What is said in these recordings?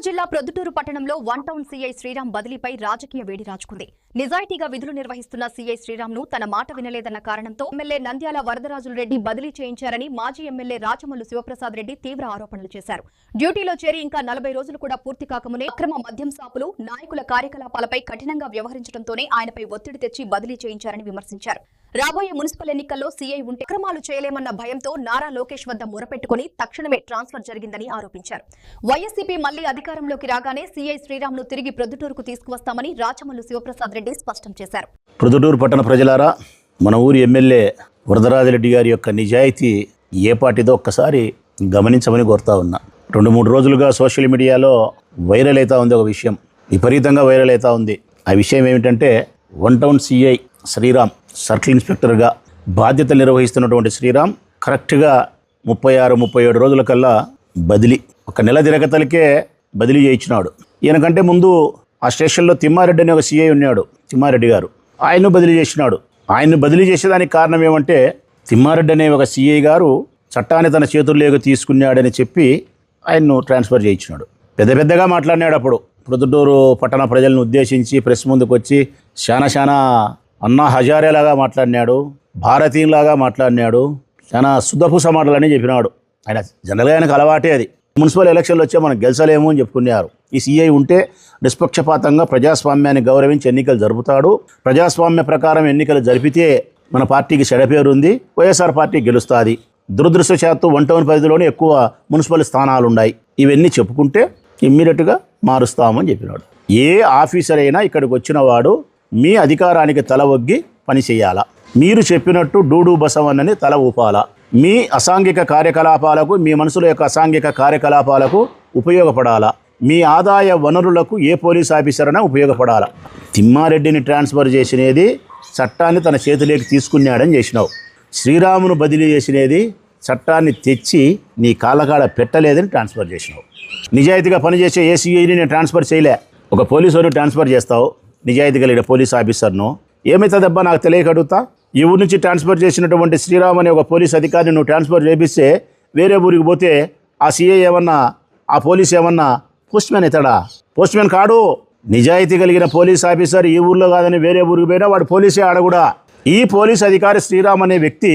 జిల్లా ప్రొద్దుటూరు పట్టణంలో one town CI Sriram బదిలీపై రాజకీయ వేడి రాజుకుంది. నిజాయితీగా విధులు నిర్వహిస్తున్న సీఐ శ్రీరామ్ ను తన మాట వినలేదన్న కారణంతో ఎమ్మెల్యే నంద్యాల వరదరాజులు రెడ్డి బదిలీ చేయించారని మాజీ ఎమ్మెల్యే రాచమల్లు శివప్రసాద్ రెడ్డి తీవ్ర ఆరోపణలు చేశారు. డ్యూటీలో చేరి ఇంకా 40 రోజులు కూడా పూర్తి కాకమునే అక్రమ మద్యం సాపులు, నాయకుల కార్యకలాపాలపై కఠినంగా వ్యవహరించడంతోనే ఆయనపై ఒత్తిడి తెచ్చి బదిలీ చేయించారని విమర్శించారు. రాబోయే మున్సిపల్ ఎన్నికల్లో సీఐ ఉంటే అక్రమాలు చేయలేమన్న భయంతో నారా లోకేష్ వద్ద మొరపెట్టుకుని తక్షణమే ట్రాన్స్ఫర్ జరిగిందని ఆరోపించారు. వైఎస్సీపీ మళ్లీ అధికారంలోకి రాగానే సీఐ శ్రీరామ్ ను తిరిగి ప్రొద్దుటూరుకు తీసుకువస్తామని రాచమల్లు శివప్రసాద్ రెడ్డి స్పష్టం చేశారు. ప్రొద్దుటూరు పట్టణ ప్రజలారా, మన ఊరి ఎమ్మెల్యే వరదరాజిరెడ్డి గారి యొక్క నిజాయితీ ఏ పార్టీదో ఒక్కసారి గమనించమని కోరుతా ఉన్నా. 2-3 రోజులుగా సోషల్ మీడియాలో వైరల్ అవుతా ఉంది ఒక విషయం, విపరీతంగా వైరల్ అవుతా ఉంది. ఆ విషయం ఏమిటంటే, one town CI Sriram circle ఇన్స్పెక్టర్గా బాధ్యతలు నిర్వహిస్తున్నటువంటి శ్రీరామ్ కరెక్ట్గా 36-37 రోజుల కల్లా బదిలీ, 1 నెల తిరగతలకే బదిలీ చేయించినాడు. ఈయనకంటే ముందు ఆ స్టేషన్లో తిమ్మారెడ్డి అనే ఒక సీఐ ఉన్నాడు, తిమ్మారెడ్డి గారు, ఆయన్ను బదిలీ చేసినాడు. ఆయన్ను బదిలీ చేసేదానికి కారణం ఏమంటే, తిమ్మారెడ్డి అనే ఒక సీఐ గారు చట్టాన్ని తన చేతుల్లోకి తీసుకున్నాడని చెప్పి ఆయన్ను ట్రాన్స్ఫర్ చేయించినాడు. పెద్దగా మాట్లాడినాడు. అప్పుడు ప్రొద్దుటూరు పట్టణ ప్రజలను ఉద్దేశించి ప్రెస్ ముందుకు వచ్చి చాలా అన్నా హజారేలాగా మాట్లాడినాడు, భారతీయులాగా మాట్లాడినాడు, చాలా శుద్ధపూస మాటలని చెప్పినాడు. ఆయన జనరల్గా ఆయనకు అలవాటే అది. మున్సిపల్ ఎలక్షన్లు వచ్చే మనం గెలిచలేము అని చెప్పుకున్నారు. ఈ సీఐ ఉంటే నిష్పక్షపాతంగా ప్రజాస్వామ్యాన్ని గౌరవించి ఎన్నికలు జరుపుతాడు. ప్రజాస్వామ్య ప్రకారం ఎన్నికలు జరిపితే మన పార్టీకి చెడపేరుంది, వైఎస్ఆర్ పార్టీ గెలుస్తుంది. దురదృష్టవశాత్తు వన్ టౌన్ పరిధిలోనే ఎక్కువ మున్సిపల్ స్థానాలు ఉన్నాయి. ఇవన్నీ చెప్పుకుంటే ఇమ్మీడియట్గా మారుస్తామని చెప్పినాడు. ఏ ఆఫీసర్ అయినా ఇక్కడికి వచ్చిన వాడు మీ అధికారానికి తల ఒగ్గి పని చేయాలా, మీరు చెప్పినట్టు డూడు బసవన్నని తల ఊపాలా, మీ అసాంఘిక కార్యకలాపాలకు, మీ మనుషుల యొక్క అసాంఘిక కార్యకలాపాలకు ఉపయోగపడాలా, మీ ఆదాయ వనరులకు ఏ పోలీస్ ఆఫీసర్ అయినా ఉపయోగపడాలా. తిమ్మారెడ్డిని ట్రాన్స్ఫర్ చేసినది చట్టాన్ని తన చేతిలోకి తీసుకున్నాడని చేసినావు. శ్రీరామును బదిలీ చేసినది చట్టాన్ని తెచ్చి నీ కాళ్ళకాడ పెట్టలేదని ట్రాన్స్ఫర్ చేసినావు. నిజాయితీగా పనిచేసే ఏ సీఐని నేను ట్రాన్స్ఫర్ చేయలే. ఒక పోలీసుని ట్రాన్స్ఫర్ చేస్తావు, నిజాయితీ కలిగిన పోలీస్ ఆఫీసర్ను. ఏమవుతుందబ్బా నాకు తెలియక అడుగుతా. ఈ ఊరి నుంచి ట్రాన్స్ఫర్ చేసినటువంటి శ్రీరామ్ అనే ఒక పోలీస్ అధికారిని నువ్వు ట్రాన్స్ఫర్ చేపిస్తే వేరే ఊరికి పోతే ఆ సీఐ ఏమన్నా, ఆ పోలీస్ ఏమన్నా పోస్ట్ మ్యాన్ అవుతాడా? పోస్ట్ మ్యాన్ కాడు. నిజాయితీ కలిగిన పోలీస్ ఆఫీసర్ ఈ ఊర్లో కాదని వేరే ఊరికి పోయినా వాడు పోలీసే ఆడకూడా. ఈ పోలీస్ అధికారి శ్రీరామ్ అనే వ్యక్తి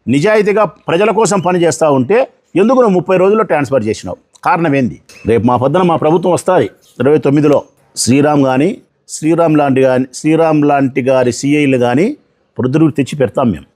నిజాయితీగా ప్రజల కోసం పనిచేస్తూ ఉంటే ఎందుకు నువ్వు 30 రోజుల్లో ట్రాన్స్ఫర్ చేసినావు? కారణం ఏంది? రేపు మా పొద్దున మా ప్రభుత్వం వస్తుంది 29లో. శ్రీరామ్ లాంటి గారి సీఐలు కానీ ప్రొద్దుటూరు తెచ్చి పెడతాం మేము.